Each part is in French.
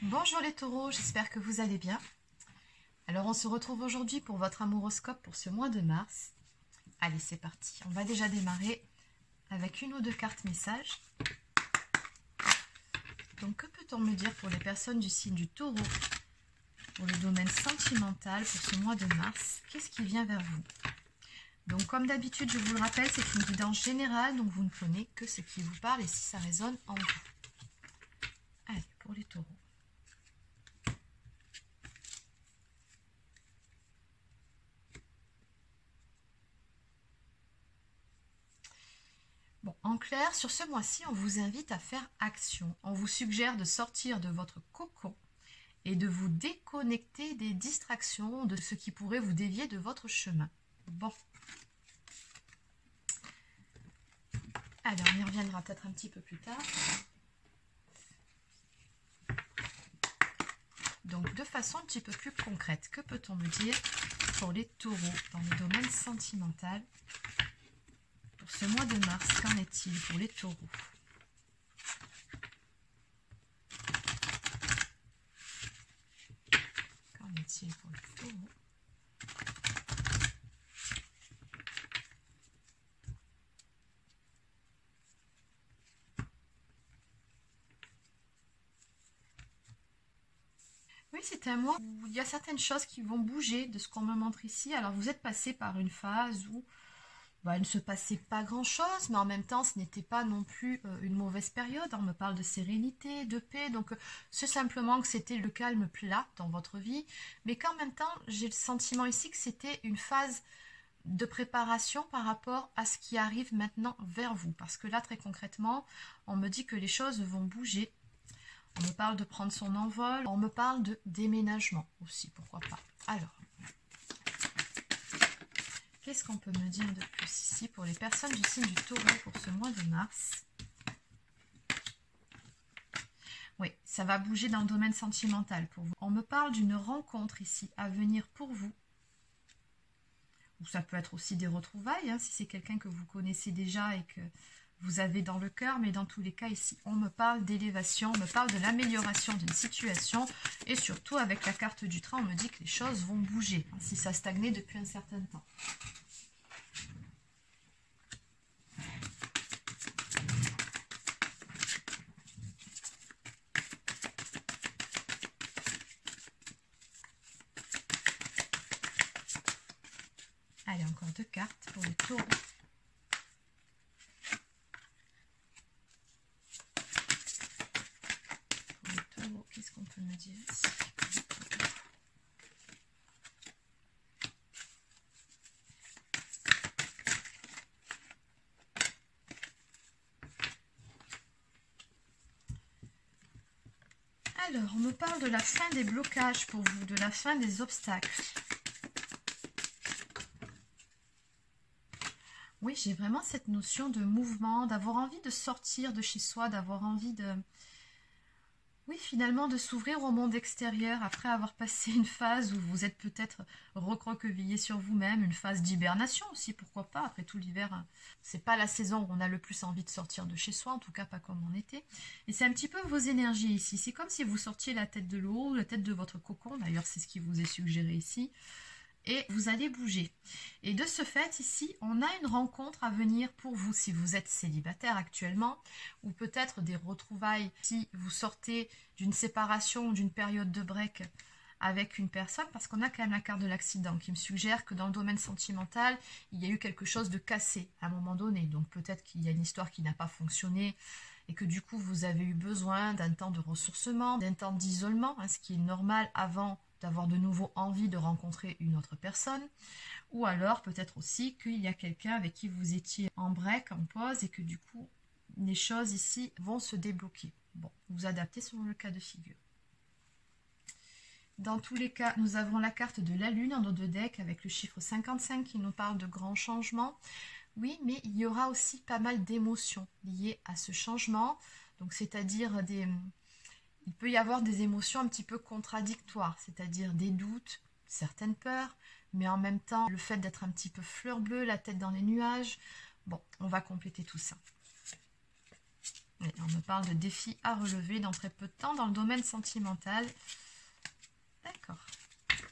Bonjour les taureaux, j'espère que vous allez bien. Alors on se retrouve aujourd'hui pour votre amouroscope pour ce mois de mars. Allez, c'est parti. On va déjà démarrer avec une ou deux cartes messages. Donc que peut-on me dire pour les personnes du signe du taureau, pour le domaine sentimental pour ce mois de mars? Qu'est-ce qui vient vers vous? Donc comme d'habitude, je vous le rappelle, c'est une guidance générale, donc vous ne prenez que ce qui vous parle et si ça résonne en vous. Allez, pour les taureaux. Bon, en clair, sur ce mois-ci, on vous invite à faire action. On vous suggère de sortir de votre cocon et de vous déconnecter des distractions, de ce qui pourrait vous dévier de votre chemin. Bon. Alors, on y reviendra peut-être un petit peu plus tard. Donc, de façon un petit peu plus concrète, que peut-on me dire pour les taureaux dans le domaine sentimental? Pour ce mois de mars, qu'en est-il pour les taureaux? Qu'en est-il pour les taureaux? Oui, c'est un mois où il y a certaines choses qui vont bouger de ce qu'on me montre ici. Alors, vous êtes passé par une phase où il ne se passait pas grand-chose, mais en même temps, ce n'était pas non plus une mauvaise période. On me parle de sérénité, de paix, donc c'est simplement que c'était le calme plat dans votre vie, mais qu'en même temps, j'ai le sentiment ici que c'était une phase de préparation par rapport à ce qui arrive maintenant vers vous, parce que là, très concrètement, on me dit que les choses vont bouger. On me parle de prendre son envol, on me parle de déménagement aussi, pourquoi pas. Alors, qu'est-ce qu'on peut me dire de plus ici pour les personnes du signe du taureau pour ce mois de mars? Oui, ça va bouger dans le domaine sentimental pour vous. On me parle d'une rencontre ici à venir pour vous. Ou ça peut être aussi des retrouvailles, hein, si c'est quelqu'un que vous connaissez déjà et que vous avez dans le cœur. Mais dans tous les cas, ici, on me parle d'élévation, on me parle de l'amélioration d'une situation. Et surtout, avec la carte du train, on me dit que les choses vont bouger, hein, si ça stagnait depuis un certain temps. Allez, encore deux cartes pour les taureaux. Pour les taureaux, qu'est-ce qu'on peut me dire ici? Alors, on me parle de la fin des blocages pour vous, de la fin des obstacles. Oui, j'ai vraiment cette notion de mouvement, d'avoir envie de sortir de chez soi, d'avoir envie de... Oui, finalement, de s'ouvrir au monde extérieur après avoir passé une phase où vous êtes peut-être recroquevillé sur vous-même, une phase d'hibernation aussi, pourquoi pas. Après tout, l'hiver, c'est pas la saison où on a le plus envie de sortir de chez soi, en tout cas pas comme en été. Et c'est un petit peu vos énergies ici. C'est comme si vous sortiez la tête de l'eau, la tête de votre cocon, d'ailleurs c'est ce qui vous est suggéré ici. Et vous allez bouger. Et de ce fait, ici, on a une rencontre à venir pour vous si vous êtes célibataire actuellement, ou peut-être des retrouvailles si vous sortez d'une séparation ou d'une période de break avec une personne, parce qu'on a quand même la carte de l'accident qui me suggère que dans le domaine sentimental, il y a eu quelque chose de cassé à un moment donné. Donc peut-être qu'il y a une histoire qui n'a pas fonctionné et que du coup, vous avez eu besoin d'un temps de ressourcement, d'un temps d'isolement, hein, ce qui est normal avant d'avoir de nouveau envie de rencontrer une autre personne, ou alors peut-être aussi qu'il y a quelqu'un avec qui vous étiez en break, en pause, et que du coup, les choses ici vont se débloquer. Bon, vous adaptez selon le cas de figure. Dans tous les cas, nous avons la carte de la Lune en dos de deck avec le chiffre 55 qui nous parle de grands changements. Oui, mais il y aura aussi pas mal d'émotions liées à ce changement, donc c'est-à-dire des... Il peut y avoir des émotions un petit peu contradictoires, c'est-à-dire des doutes, certaines peurs, mais en même temps, le fait d'être un petit peu fleur bleue, la tête dans les nuages. Bon, on va compléter tout ça. Et on me parle de défis à relever dans très peu de temps dans le domaine sentimental. D'accord.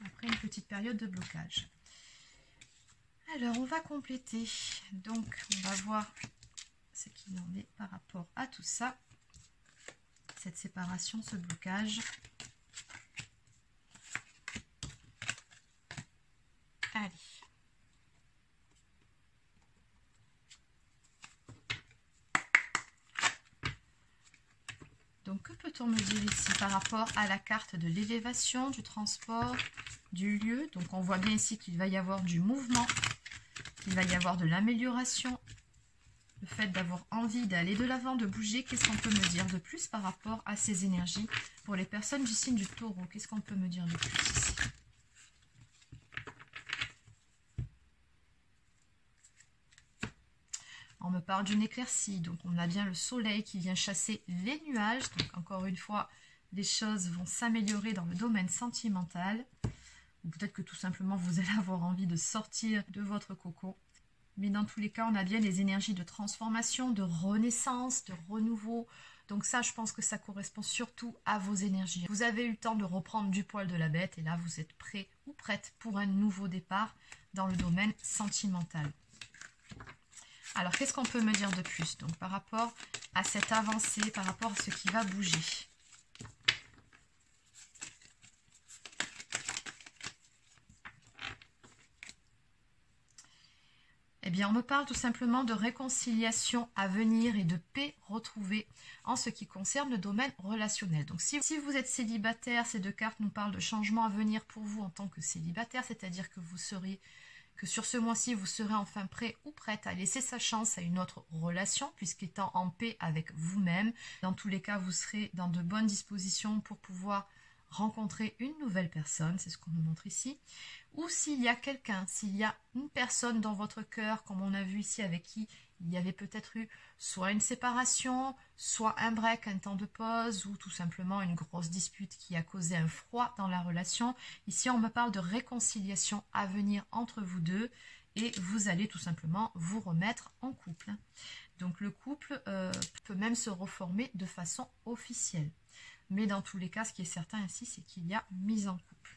Après une petite période de blocage. Alors, on va compléter. Donc, on va voir ce qu'il en est par rapport à tout ça. Cette séparation, ce blocage. Allez. Donc, que peut-on me dire ici par rapport à la carte de l'élévation, du transport, du lieu? Donc, on voit bien ici qu'il va y avoir du mouvement, qu'il va y avoir de l'amélioration, le fait d'avoir envie d'aller de l'avant, de bouger. Qu'est-ce qu'on peut me dire de plus par rapport à ces énergies pour les personnes du signe du Taureau? Qu'est-ce qu'on peut me dire de plus ici? On me parle d'une éclaircie, donc on a bien le soleil qui vient chasser les nuages. Donc encore une fois, les choses vont s'améliorer dans le domaine sentimental. Ou peut-être que tout simplement vous allez avoir envie de sortir de votre cocon. Mais dans tous les cas, on a bien les énergies de transformation, de renaissance, de renouveau. Donc ça, je pense que ça correspond surtout à vos énergies. Vous avez eu le temps de reprendre du poil de la bête et là, vous êtes prêt ou prête pour un nouveau départ dans le domaine sentimental. Alors, qu'est-ce qu'on peut me dire de plus? Donc, par rapport à cette avancée, par rapport à ce qui va bouger. Eh bien, on me parle tout simplement de réconciliation à venir et de paix retrouvée en ce qui concerne le domaine relationnel. Donc, si vous êtes célibataire, ces deux cartes nous parlent de changement à venir pour vous en tant que célibataire, c'est-à-dire que sur ce mois-ci, vous serez enfin prêt ou prête à laisser sa chance à une autre relation, puisqu'étant en paix avec vous-même. Dans tous les cas, vous serez dans de bonnes dispositions pour pouvoir rencontrer une nouvelle personne, c'est ce qu'on nous montre ici. Ou s'il y a quelqu'un, s'il y a une personne dans votre cœur, comme on a vu ici, avec qui il y avait peut-être eu soit une séparation, soit un break, un temps de pause, ou tout simplement une grosse dispute qui a causé un froid dans la relation. Ici, on me parle de réconciliation à venir entre vous deux, et vous allez tout simplement vous remettre en couple. Donc le couple peut même se reformer de façon officielle. Mais dans tous les cas, ce qui est certain ici, c'est qu'il y a mise en couple.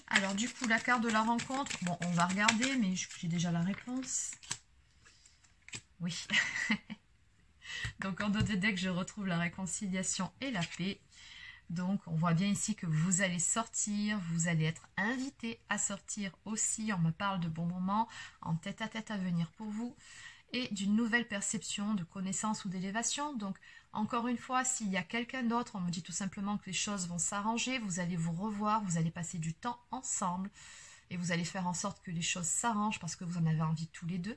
Alors du coup, la carte de la rencontre, bon, on va regarder, mais j'ai déjà la réponse. Oui. Donc en dos de deck, je retrouve la réconciliation et la paix. Donc on voit bien ici que vous allez sortir, vous allez être invité à sortir aussi. On me parle de bons moments en tête-à-tête à venir pour vous. Et d'une nouvelle perception de connaissance ou d'élévation. Donc, encore une fois, s'il y a quelqu'un d'autre, on me dit tout simplement que les choses vont s'arranger, vous allez vous revoir, vous allez passer du temps ensemble et vous allez faire en sorte que les choses s'arrangent parce que vous en avez envie tous les deux.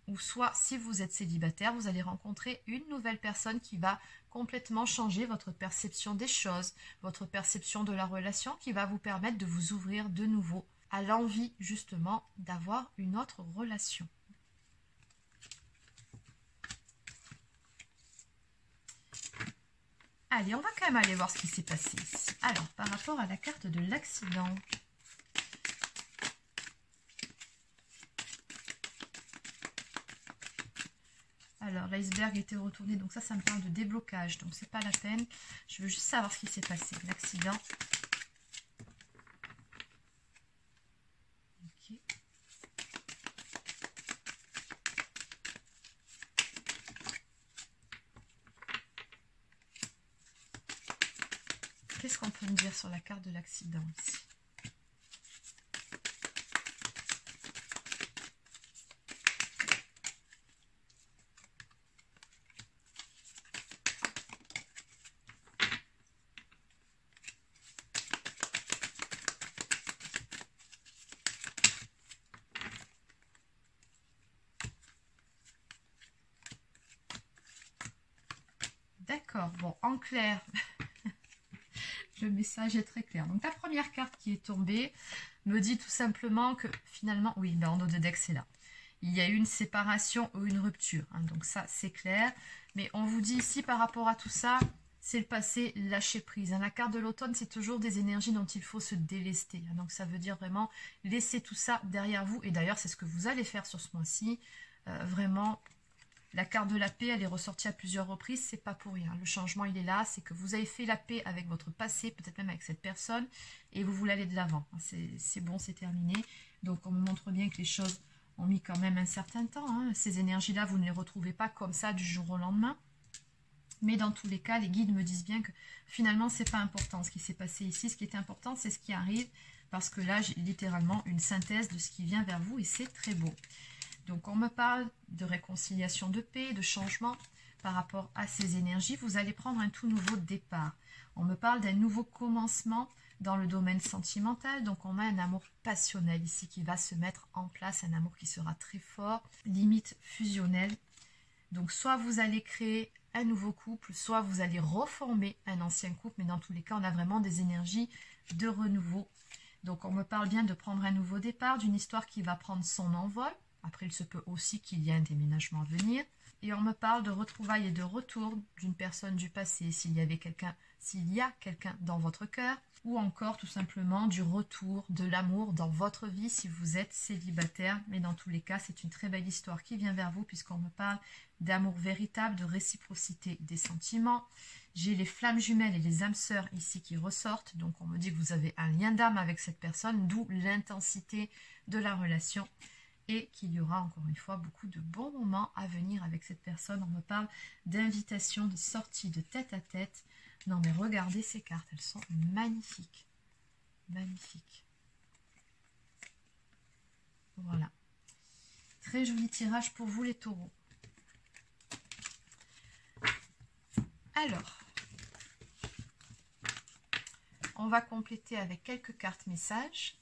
Ou soit, si vous êtes célibataire, vous allez rencontrer une nouvelle personne qui va complètement changer votre perception des choses, votre perception de la relation, qui va vous permettre de vous ouvrir de nouveau à l'envie, justement, d'avoir une autre relation. Allez, on va quand même aller voir ce qui s'est passé ici. Alors, par rapport à la carte de l'accident. Alors, l'iceberg était retourné, donc ça me parle de déblocage, donc c'est pas la peine. Je veux juste savoir ce qui s'est passé. L'accident. Ok. Qu'est-ce qu'on peut me dire sur la carte de l'accident ici? D'accord, bon, en clair, le message est très clair. Donc la première carte qui est tombée me dit tout simplement que finalement, oui, ben, en dos de deck c'est là. Il y a eu une séparation ou une rupture, hein, donc ça c'est clair. Mais on vous dit ici par rapport à tout ça, c'est le passé, lâcher prise. Hein. La carte de l'automne, c'est toujours des énergies dont il faut se délester. Hein. Donc ça veut dire vraiment laisser tout ça derrière vous. Et d'ailleurs, c'est ce que vous allez faire sur ce mois-ci. Vraiment La carte de la paix, elle est ressortie à plusieurs reprises, c'est pas pour rien. Le changement, il est là, c'est que vous avez fait la paix avec votre passé, peut-être même avec cette personne, et vous voulez aller de l'avant. C'est bon, c'est terminé. Donc, on me montre bien que les choses ont mis quand même un certain temps. Hein. Ces énergies-là, vous ne les retrouvez pas comme ça du jour au lendemain. Mais dans tous les cas, les guides me disent bien que finalement, c'est pas important ce qui s'est passé ici. Ce qui est important, c'est ce qui arrive, parce que là, j'ai littéralement une synthèse de ce qui vient vers vous, et c'est très beau. Donc, on me parle de réconciliation, de paix, de changement par rapport à ces énergies. Vous allez prendre un tout nouveau départ. On me parle d'un nouveau commencement dans le domaine sentimental. Donc, on a un amour passionnel ici qui va se mettre en place, un amour qui sera très fort, limite fusionnel. Donc, soit vous allez créer un nouveau couple, soit vous allez reformer un ancien couple. Mais dans tous les cas, on a vraiment des énergies de renouveau. Donc, on me parle bien de prendre un nouveau départ, d'une histoire qui va prendre son envol. Après, il se peut aussi qu'il y ait un déménagement à venir. Et on me parle de retrouvailles et de retour d'une personne du passé, s'il y a quelqu'un dans votre cœur, ou encore tout simplement du retour de l'amour dans votre vie si vous êtes célibataire. Mais dans tous les cas, c'est une très belle histoire qui vient vers vous, puisqu'on me parle d'amour véritable, de réciprocité des sentiments. J'ai les flammes jumelles et les âmes sœurs ici qui ressortent. Donc, on me dit que vous avez un lien d'âme avec cette personne, d'où l'intensité de la relation. Et qu'il y aura encore une fois beaucoup de bons moments à venir avec cette personne. On me parle d'invitation, de sortie, de tête à tête. Non mais regardez ces cartes, elles sont magnifiques. Magnifiques. Voilà. Très joli tirage pour vous les taureaux. Alors, on va compléter avec quelques cartes messages.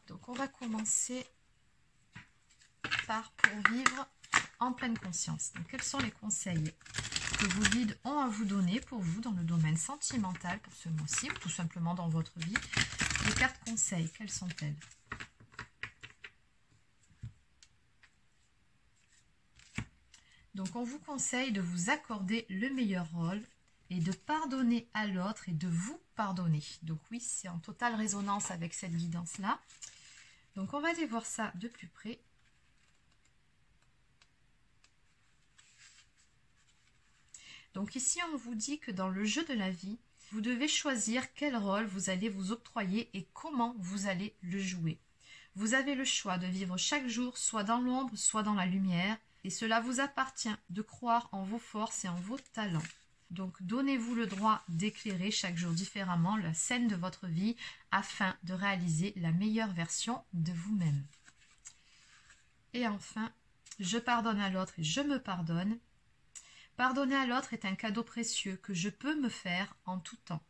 Donc, on va commencer par pour vivre en pleine conscience. Donc, quels sont les conseils que vos guides ont à vous donner pour vous dans le domaine sentimental pour ce mois-ci ou tout simplement dans votre vie? Les cartes conseils, quelles sont-elles? Donc, on vous conseille de vous accorder le meilleur rôle et de pardonner à l'autre et de vous pardonner. Donc oui, c'est en totale résonance avec cette guidance-là. Donc, on va aller voir ça de plus près. Donc ici, on vous dit que dans le jeu de la vie, vous devez choisir quel rôle vous allez vous octroyer et comment vous allez le jouer. Vous avez le choix de vivre chaque jour soit dans l'ombre, soit dans la lumière. Et cela vous appartient de croire en vos forces et en vos talents. Donc, donnez-vous le droit d'éclairer chaque jour différemment la scène de votre vie afin de réaliser la meilleure version de vous-même. Et enfin, je pardonne à l'autre et je me pardonne. Pardonner à l'autre est un cadeau précieux que je peux me faire en tout temps.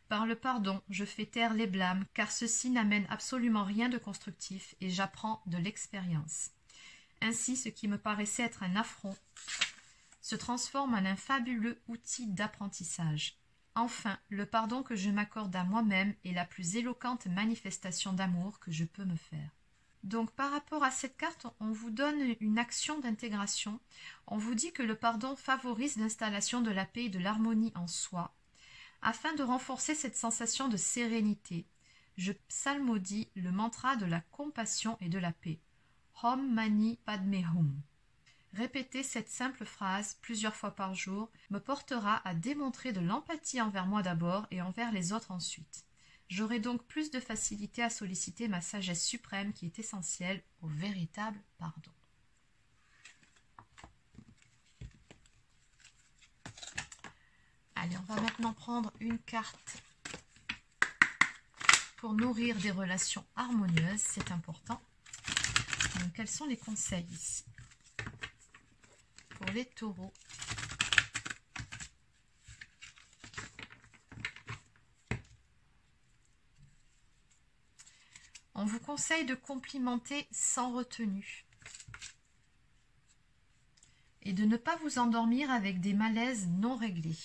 Par le pardon, je fais taire les blâmes, car ceci n'amène absolument rien de constructif et j'apprends de l'expérience. Ainsi, ce qui me paraissait être un affront se transforme en un fabuleux outil d'apprentissage. Enfin, le pardon que je m'accorde à moi-même est la plus éloquente manifestation d'amour que je peux me faire. Donc, par rapport à cette carte, on vous donne une action d'intégration. On vous dit que le pardon favorise l'installation de la paix et de l'harmonie en soi. Afin de renforcer cette sensation de sérénité, je psalmodie le mantra de la compassion et de la paix. Om Mani Padme Hum. Répéter cette simple phrase plusieurs fois par jour me portera à démontrer de l'empathie envers moi d'abord et envers les autres ensuite. J'aurai donc plus de facilité à solliciter ma sagesse suprême qui est essentielle au véritable pardon. Allez, on va maintenant prendre une carte pour nourrir des relations harmonieuses, c'est important. Donc, quels sont les conseils ici pour les taureaux? On vous conseille de complimenter sans retenue et de ne pas vous endormir avec des malaises non réglés.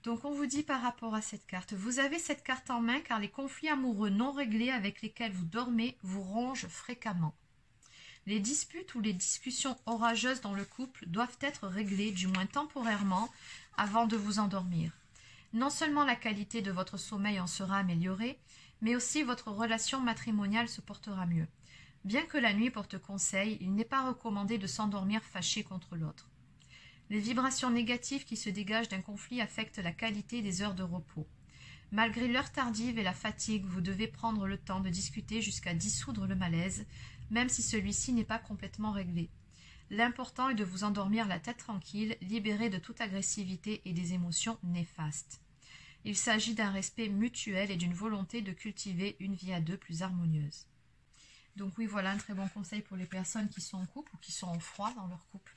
Donc on vous dit par rapport à cette carte, vous avez cette carte en main car les conflits amoureux non réglés avec lesquels vous dormez vous rongent fréquemment. Les disputes ou les discussions orageuses dans le couple doivent être réglées, du moins temporairement, avant de vous endormir. Non seulement la qualité de votre sommeil en sera améliorée, mais aussi votre relation matrimoniale se portera mieux. Bien que la nuit porte conseil, il n'est pas recommandé de s'endormir fâché contre l'autre. Les vibrations négatives qui se dégagent d'un conflit affectent la qualité des heures de repos. Malgré l'heure tardive et la fatigue, vous devez prendre le temps de discuter jusqu'à dissoudre le malaise, même si celui-ci n'est pas complètement réglé. L'important est de vous endormir la tête tranquille, libéré de toute agressivité et des émotions néfastes. Il s'agit d'un respect mutuel et d'une volonté de cultiver une vie à deux plus harmonieuse. Donc oui, voilà un très bon conseil pour les personnes qui sont en couple ou qui sont en froid dans leur couple.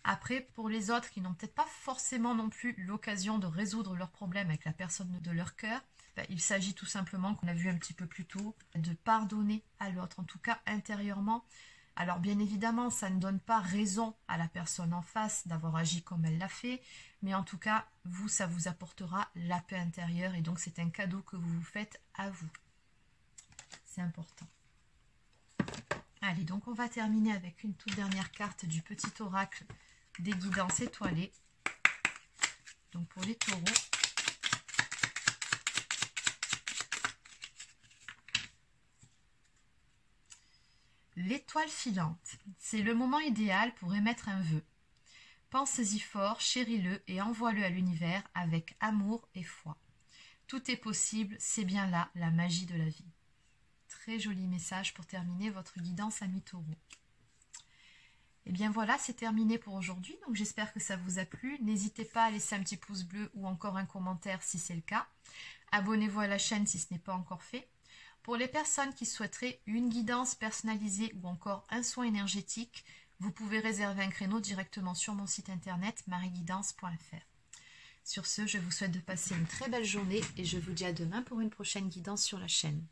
Après, pour les autres qui n'ont peut-être pas forcément non plus l'occasion de résoudre leurs problèmes avec la personne de leur cœur, il s'agit tout simplement, qu'on a vu un petit peu plus tôt, de pardonner à l'autre, en tout cas intérieurement. Alors bien évidemment, ça ne donne pas raison à la personne en face d'avoir agi comme elle l'a fait, mais en tout cas, vous, ça vous apportera la paix intérieure et donc c'est un cadeau que vous vous faites à vous. C'est important. Allez, donc on va terminer avec une toute dernière carte du petit oracle des guidances étoilées. Donc pour les taureaux. L'étoile filante, c'est le moment idéal pour émettre un vœu. Pense-y fort, chéris-le et envoie-le à l'univers avec amour et foi. Tout est possible, c'est bien là la magie de la vie. Très joli message pour terminer votre guidance amis taureau. Et bien voilà, c'est terminé pour aujourd'hui. Donc j'espère que ça vous a plu. N'hésitez pas à laisser un petit pouce bleu ou encore un commentaire si c'est le cas. Abonnez-vous à la chaîne si ce n'est pas encore fait. Pour les personnes qui souhaiteraient une guidance personnalisée ou encore un soin énergétique, vous pouvez réserver un créneau directement sur mon site internet marieguidance.fr. Sur ce, je vous souhaite de passer une très belle journée et je vous dis à demain pour une prochaine guidance sur la chaîne.